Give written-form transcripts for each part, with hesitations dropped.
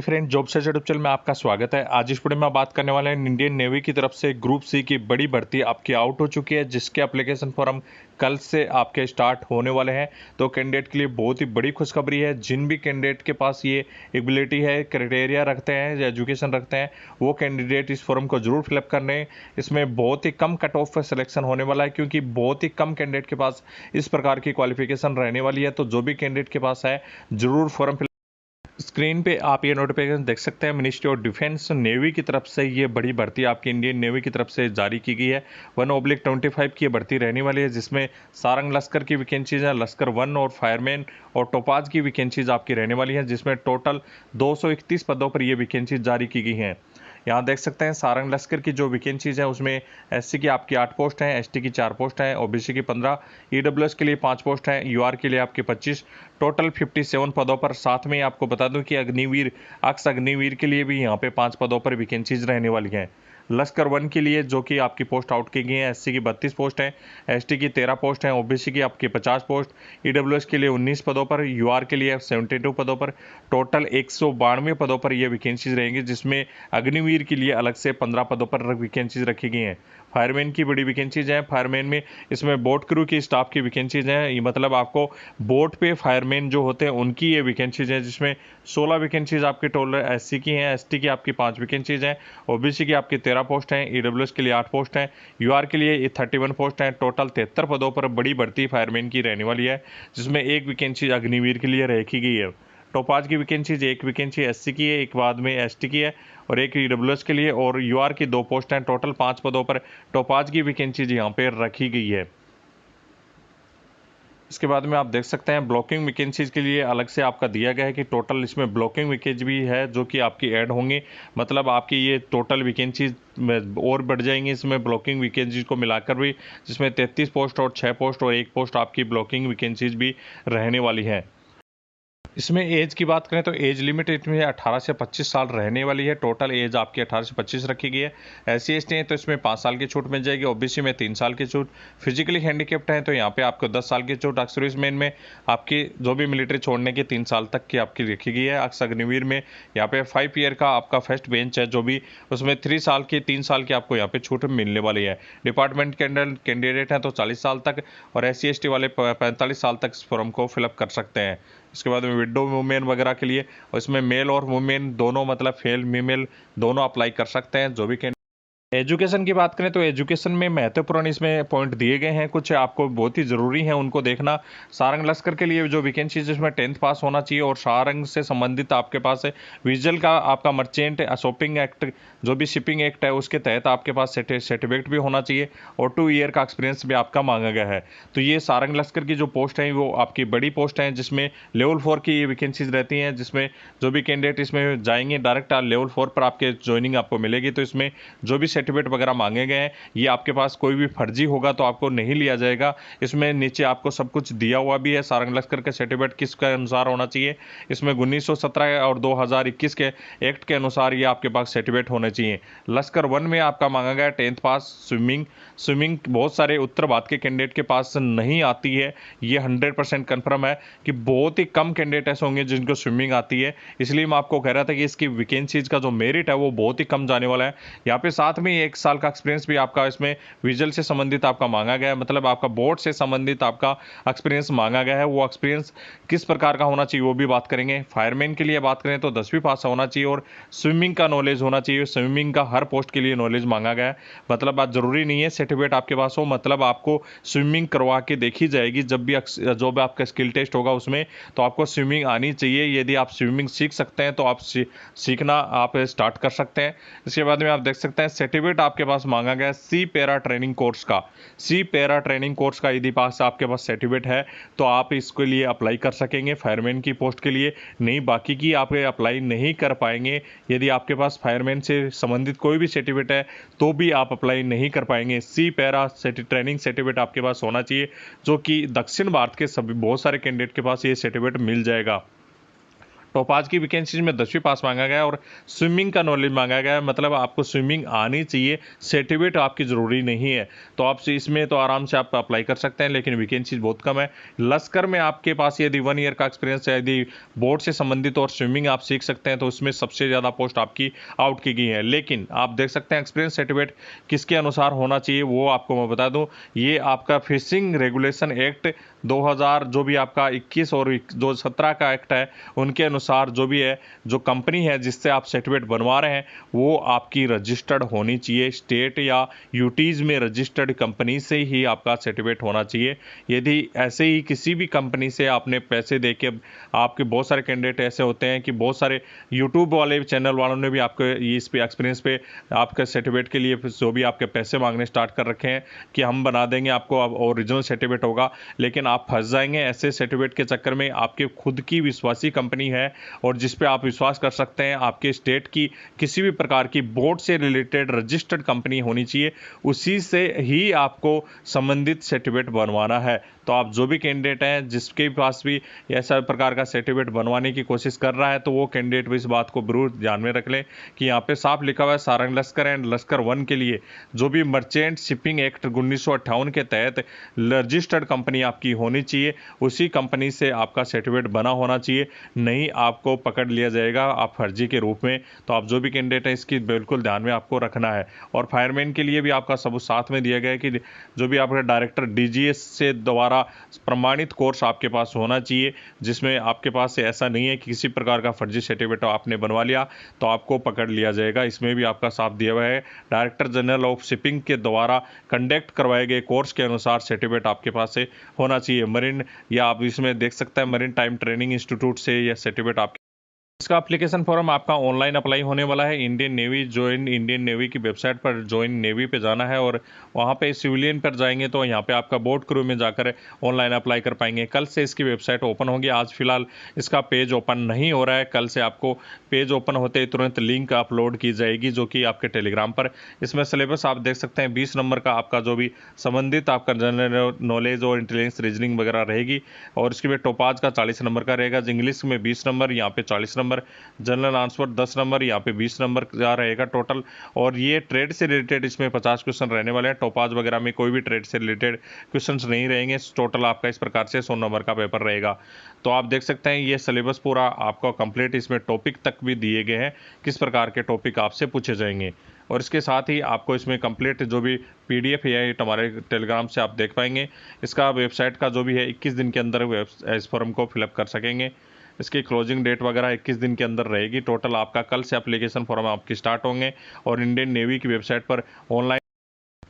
Friend, job search YouTube channel में आपका स्वागत है। आज इस वीडियो में बात करने वाले हैं इंडियन नेवी की तरफ से ग्रुप सी की बड़ी भर्ती आपकी आउट हो चुकी है, जिसके एप्लीकेशन फॉर्म कल से आपके स्टार्ट होने वाले हैं। तो कैंडिडेट के लिए बहुत ही बड़ी खुशखबरी है। जिन भी कैंडिडेट के पास ये एबिलिटी है, क्राइटेरिया रखते हैं या एजुकेशन रखते हैं, वो कैंडिडेट इस फॉर्म को जरूर फिलअप करने हैं। इसमें बहुत ही कम कट ऑफ सिलेक्शन होने वाला है, क्योंकि बहुत ही कम कैंडिडेट के पास इस प्रकार की क्वालिफिकेशन रहने वाली है। तो जो भी कैंडिडेट के पास है, जरूर फॉर्म स्क्रीन पे आप ये नोटिफिकेशन देख सकते हैं। मिनिस्ट्री ऑफ डिफेंस नेवी की तरफ से ये बड़ी भर्ती आपकी इंडियन नेवी की तरफ से जारी की गई है। 1/25 की ये भर्ती रहने वाली है, जिसमें सारंग लश्कर की वैकेंसीज है, लश्कर 1 और फायरमैन और टोपाज की वैकेंसीज आपकी रहने वाली हैं, जिसमें टोटल 231 पदों पर ये वैकेंसीज जारी की गई हैं। यहाँ देख सकते हैं सारंग लश्कर की जो वैकेंसीज हैं, उसमें एससी की आपकी 8 पोस्ट हैं, एसटी की 4 पोस्ट हैं, ओबीसी की 15, ईडब्ल्यूएस के लिए 5 पोस्ट हैं, यूआर के लिए आपके 25, टोटल 57 पदों पर। साथ में आपको बता दूं कि अग्निवीर, अक्स अग्निवीर के लिए भी यहाँ पे 5 पदों पर वैकेंसीज रहने वाली हैं। लश्कर 1 के लिए जो कि आपकी पोस्ट आउट की गई है, एससी की 32 पोस्ट हैं, एसटी की 13 पोस्ट हैं, ओबीसी की आपकी 50 पोस्ट, ईडब्ल्यूएस के लिए 19 पदों पर, यूआर के लिए 72 पदों पर, टोटल 192 पदों पर ये वैकेंसीज रहेंगी, जिसमें अग्निवीर के लिए अलग से 15 पदों पर वैकेंसीज रखी गई हैं। फायरमैन की बड़ी वैकेंसीज हैं। फायरमैन में इसमें बोट क्रू की स्टाफ की वैकेंसीज हैं। ये मतलब आपको बोट पे फायरमैन जो होते हैं उनकी ये वैकेंसीज हैं, जिसमें 16 वैकेंसीज आपके टोटल एससी की हैं, एसटी की आपकी 5 वैकेंसीज हैं, ओबीसी की आपकी 13 पोस्ट हैं, ईडब्ल्यूएस के लिए 8 पोस्ट हैं, यूआर के लिए 31 पोस्ट हैं। टोटल 73 पदों पर बड़ी भर्ती फायरमैन की रहने वाली है, जिसमें एक वैकेंसी अग्निवीर के लिए रखी गई है। टोपाज की वैकेंसीज, एक वैकेंसी एससी की है, एक बाद में एसटी की है और एक ईडब्ल्यूएस के लिए, और यूआर की 2 पोस्ट हैं। टोटल 5 पदों पर टोपाज की वैकेंसीज यहाँ पे रखी गई है। इसके बाद में आप देख सकते हैं ब्लॉकिंग वैकेंसीज के लिए अलग से आपका दिया गया है कि टोटल इसमें ब्लॉकिंग वैकेंसी भी है, जो कि आपकी ऐड होंगी। मतलब आपकी ये टोटल वैकेंसीज और बढ़ जाएंगी इसमें ब्लॉकिंग वैकेंसीज को मिलाकर भी, जिसमें 33 पोस्ट और 6 पोस्ट और 1 पोस्ट आपकी ब्लॉकिंग वैकेंसीज भी रहने वाली है। इसमें एज की बात करें तो एज लिमिट इसमें 18 से 25 साल रहने वाली है। टोटल एज आपकी 18 से 25 रखी गई है। एससी एसटी हैं तो इसमें 5 साल की छूट मिल जाएगी, ओबीसी में 3 साल की छूट, फिजिकली हैंडीकेप्ड हैं तो यहाँ पे आपको 10 साल की छूट, एक्स मैन में आपकी जो भी मिलिट्री छोड़ने की 3 साल तक की आपकी रखी गई है। अक्स अग्निवीर में यहाँ पे 5 ईयर का आपका फर्स्ट बेंच है, जो भी उसमें 3 साल की 3 साल की आपको यहाँ पे छूट मिलने वाली है। डिपार्टमेंट के अंडर कैंडिडेट हैं तो 40 साल तक, और एससी एसटी वाले 45 साल तक इस फॉर्म को फिलअप कर सकते हैं। इसके बाद में विडो वुमेन वगैरह के लिए, और इसमें मेल और वुमेन दोनों, मतलब फेल फीमेल दोनों अप्लाई कर सकते हैं। जो भी एजुकेशन की बात करें तो एजुकेशन में महत्वपूर्ण इसमें पॉइंट दिए गए हैं, कुछ आपको बहुत ही ज़रूरी है उनको देखना। सारंग लश्कर के लिए जो वैकेंसी जिसमें 10th पास होना चाहिए, और सारंग से संबंधित आपके पास है विजुअल का आपका मर्चेंट शॉपिंग एक्ट, जो भी शिपिंग एक्ट है उसके तहत आपके पास सर्टिफिकेट भी होना चाहिए, और 2 ईयर का एक्सपीरियंस भी आपका मांगा गया है। तो ये सारंग लश्कर की जो पोस्ट है वो आपकी बड़ी पोस्ट है, जिसमें लेवल 4 की ये वैकेंसीज रहती हैं, जिसमें जो भी कैंडिडेट इसमें जाएंगे डायरेक्ट लेवल 4 पर आपके ज्वाइनिंग आपको मिलेगी। तो इसमें जो भी सर्टिफिकेट वगैरह मांगे गए हैं, ये आपके पास कोई भी फर्जी होगा तो आपको नहीं लिया जाएगा। इसमें नीचे आपको सब कुछ दिया हुआ भी है, सारंग लश्कर का सर्टिफिकेट किसके अनुसार होना चाहिए। इसमें 1917 और 2021 के एक्ट के अनुसार ये आपके पास सर्टिफिकेट होने चाहिए। लश्कर 1 में आपका मांगा गया 10th पास स्विमिंग बहुत सारे उत्तर भारत के कैंडिडेट के पास नहीं आती है। ये 100% कन्फर्म है कि बहुत ही कम कैंडिडेट ऐसे होंगे जिनको स्विमिंग आती है। इसलिए मैं आपको कह रहा था कि इसकी वैकेंसीज का जो मेरिट है वो बहुत ही कम जाने वाला है। यहाँ पे साथ में 1 साल का एक्सपीरियंस भी आपका इसमें विजुअल से संबंधित आपका मांगा गया है, मतलब आपका बोर्ड से संबंधित आपका एक्सपीरियंस मांगा गया है। वो एक्सपीरियंस किस प्रकार का होना चाहिए वो भी बात करेंगे। फायरमैन के लिए बात करें तो 10वीं पास होना चाहिए, और स्विमिंग का नॉलेज होना चाहिए। स्विमिंग का हर पोस्ट के लिए नॉलेज मांगा गया है। मतलब बात जरूरी नहीं है सर्टिफिकेट आपके पास हो, मतलब आपको स्विमिंग करवा के देखी जाएगी जब भी जो भी आपका स्किल टेस्ट होगा उसमें, तो आपको स्विमिंग आनी चाहिए। यदि आप स्विमिंग सीख सकते हैं तो आप सीखना आप स्टार्ट कर सकते हैं। इसके बाद में आप देख सकते हैं सर्टिफिकेट आपके पास मांगा गया सी पैरा ट्रेनिंग कोर्स का। सी पैरा ट्रेनिंग कोर्स का यदि पास आपके पास सर्टिफिकेट है तो आप इसके लिए अप्लाई कर सकेंगे फायरमैन की पोस्ट के लिए। नहीं, बाकी की आप अप्लाई नहीं कर पाएंगे। यदि आपके पास फायरमैन से संबंधित कोई भी सर्टिफिकेट है तो भी आप अप्लाई नहीं कर पाएंगे। सी पैरा ट्रेनिंग सर्टिफिकेट आपके पास होना चाहिए, जो कि दक्षिण भारत के सभी बहुत सारे कैंडिडेट के पास ये सर्टिफिकेट मिल जाएगा। टोपाज की वैकेंसीज में 10वीं पास मांगा गया है और स्विमिंग का नॉलेज मांगा गया है, मतलब आपको स्विमिंग आनी चाहिए, सर्टिफिकेट आपकी ज़रूरी नहीं है। तो आप इसमें तो आराम से आप अप्लाई कर सकते हैं, लेकिन वैकेंसीज बहुत कम है। लश्कर में आपके पास यदि 1 ईयर का एक्सपीरियंस है, यदि बोर्ड से संबंधित और स्विमिंग आप सीख सकते हैं, तो उसमें सबसे ज़्यादा पोस्ट आपकी आउट की गई है। लेकिन आप देख सकते हैं एक्सपीरियंस सर्टिफिकेट किसके अनुसार होना चाहिए, वो आपको मैं बता दूं, ये आपका फिशिंग रेगुलेशन एक्ट 2000 जो भी आपका 21 और जो 17 का एक्ट है, उनके अनुसार जो भी है, जो कंपनी है जिससे आप सर्टिफिकेट बनवा रहे हैं, वो आपकी रजिस्टर्ड होनी चाहिए। स्टेट या यूटीज़ में रजिस्टर्ड कंपनी से ही आपका सर्टिफिकेट होना चाहिए। यदि ऐसे ही किसी भी कंपनी से आपने पैसे दे के, आपके बहुत सारे कैंडिडेट ऐसे होते हैं कि बहुत सारे यूट्यूब वाले चैनल वालों ने भी आपको इस पे एक्सपीरियंस पे आपके सर्टिफिकेट के लिए जो भी आपके पैसे मांगने स्टार्ट कर रखे हैं कि हम बना देंगे आपको, अब ओरिजिनल सर्टिफिकेट होगा, लेकिन आप फंस जाएंगे ऐसे सर्टिफिकेट के चक्कर में। आपके खुद की विश्वासी कंपनी है और जिस पे आप विश्वास कर सकते हैं, आपके स्टेट की किसी भी प्रकार की बोर्ड से रिलेटेड रजिस्टर्ड कंपनी होनी चाहिए, उसी से ही आपको संबंधित सर्टिफिकेट बनवाना है। तो आप जो भी कैंडिडेट हैं जिसके पास भी ऐसा प्रकार का सर्टिफिकेट बनवाने की कोशिश कर रहा है, तो वो कैंडिडेट भी इस बात को जरूर ध्यान में रख लें कि यहाँ पे साफ लिखा हुआ है सारंग लश्कर एंड लश्कर 1 के लिए जो भी मर्चेंट शिपिंग एक्ट 1958 के तहत रजिस्टर्ड कंपनी आपकी होनी चाहिए, उसी कंपनी से आपका सर्टिफिकेट बना होना चाहिए, नहीं आपको पकड़ लिया जाएगा आप फर्जी के रूप में। तो आप जो भी कैंडिडेट है इसकी बिल्कुल ध्यान में आपको रखना है। और फायरमैन के लिए भी आपका सबूत साथ में दिया गया है कि जो भी आपका डायरेक्टर डीजीएस से द्वारा प्रमाणित कोर्स आपके पास होना चाहिए, जिसमें आपके पास ऐसा नहीं है कि किसी प्रकार का फर्जी सर्टिफिकेट आपने बनवा लिया तो आपको पकड़ लिया जाएगा। इसमें भी आपका साफ दिया हुआ है, डायरेक्टर जनरल ऑफ शिपिंग के द्वारा कंडक्ट करवाए गए कोर्स के अनुसार सर्टिफिकेट आपके पास से होना चाहिए। मरीन, या आप इसमें देख सकते हैं मरीन टाइम ट्रेनिंग इंस्टीट्यूट से यह सर्टिफिकेट आपके, इसका एप्लीकेशन फॉर्म आपका ऑनलाइन अप्लाई होने वाला है। Indian navy join Indian navy की वेबसाइट पर ज्वाइन नेवी पे जाना है और वहाँ पे सिविलियन पर जाएंगे तो यहाँ पे आपका बोट क्रू में जाकर ऑनलाइन अप्लाई कर पाएंगे। कल से इसकी वेबसाइट ओपन होगी, आज फिलहाल इसका पेज ओपन नहीं हो रहा है। कल से आपको पेज ओपन होते ही तुरंत लिंक अपलोड की जाएगी जो कि आपके टेलीग्राम पर। इसमें सिलेबस आप देख सकते हैं 20 नंबर का आपका जो भी संबंधित आपका जनरल नॉलेज और इंटेलिजेंस रीजनिंग वगैरह रहेगी, और इसके बाद टोपाज का 40 नंबर का रहेगा, इंग्लिश में 20 नंबर, यहाँ पे 40 नंबर, जनरल आंसर 10 नंबर, यहाँ पे 20 नंबर का रहेगा टोटल। और ये ट्रेड से रिलेटेड इसमें 50 क्वेश्चन रहने वाले हैं। टोपाज वगैरह में कोई भी ट्रेड से रिलेटेड क्वेश्चंस नहीं रहेंगे। टोटल आपका इस प्रकार से 100 नंबर का पेपर रहेगा। तो आप देख सकते हैं ये सिलेबस पूरा आपका कंप्लीट, इसमें टॉपिक तक भी दिए गए हैं किस प्रकार के टॉपिक आपसे पूछे जाएंगे। और इसके साथ ही आपको इसमें कंप्लीट जो भी पीडीएफ है ये हमारे टेलीग्राम से आप देख पाएंगे। इसका वेबसाइट का जो भी है 21 दिन के अंदर इस फॉर्म को फिलअप कर सकेंगे। इसकी क्लोजिंग डेट वगैरह 21 दिन के अंदर रहेगी। टोटल आपका कल से एप्लीकेशन फॉर्म आपकी स्टार्ट होंगे और इंडियन नेवी की वेबसाइट पर ऑनलाइन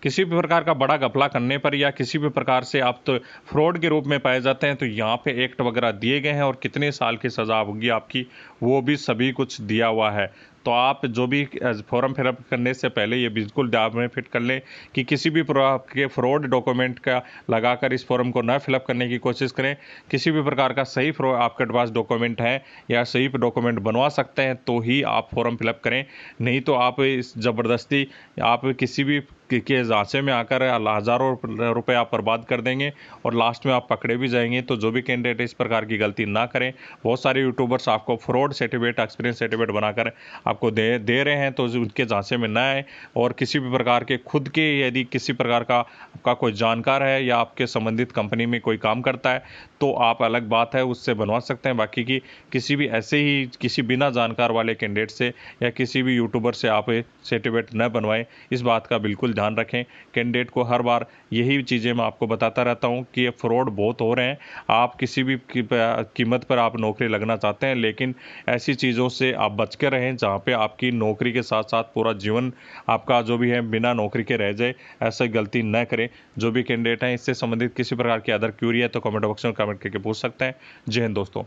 किसी भी प्रकार का बड़ा घपला करने पर या किसी भी प्रकार से आप तो फ्रॉड के रूप में पाए जाते हैं तो यहाँ पे एक्ट वगैरह दिए गए हैं और कितने साल की सज़ा होगी आपकी, वो भी सभी कुछ दिया हुआ है। तो आप जो भी फॉर्म फिलअप करने से पहले ये बिल्कुल ध्यान में फिट कर लें कि किसी भी प्रकार के फ्रॉड डॉक्यूमेंट का लगाकर इस फॉर्म को न फिलअप करने की कोशिश करें। किसी भी प्रकार का सही आपके पास डॉक्यूमेंट है या सही रुपये बनवा सकते हैं तो ही आप फॉर्म फिलअप करें, नहीं तो आप इस ज़बरदस्ती आप किसी भी के झांसे में आकर हज़ारों रुपए आप बर्बाद कर देंगे और लास्ट में आप पकड़े भी जाएंगे। तो जो भी कैंडिडेट इस प्रकार की गलती ना करें। बहुत सारे यूट्यूबर्स आपको फ्रॉड सर्टिफिकेट, एक्सपीरियंस सर्टिफिकेट बनाकर आपको दे रहे हैं, तो उनके झांसे में ना आए। और किसी भी प्रकार के खुद के यदि किसी प्रकार का आपका कोई जानकार है या आपके संबंधित कंपनी में कोई काम करता है तो आप अलग बात है उससे बनवा सकते हैं। बाकी की किसी भी ऐसे ही किसी बिना जानकार वाले कैंडिडेट से या किसी भी यूट्यूबर से आप सर्टिफिकेट न बनवाएं, इस बात का बिल्कुल ध्यान रखें। कैंडिडेट को हर बार यही चीज़ें मैं आपको बताता रहता हूं कि ये फ्रॉड बहुत हो रहे हैं। आप किसी भी कीमत पर आप नौकरी लगना चाहते हैं, लेकिन ऐसी चीज़ों से आप बच के रहें जहाँ पे आपकी नौकरी के साथ साथ पूरा जीवन आपका जो भी है बिना नौकरी के रह जाए। ऐसी गलती न करें। जो भी कैंडिडेट हैं इससे संबंधित किसी प्रकार की अदर क्यूरी है तो कमेंट बॉक्स में कमेंट करके पूछ सकते हैं। जय हिंद दोस्तों।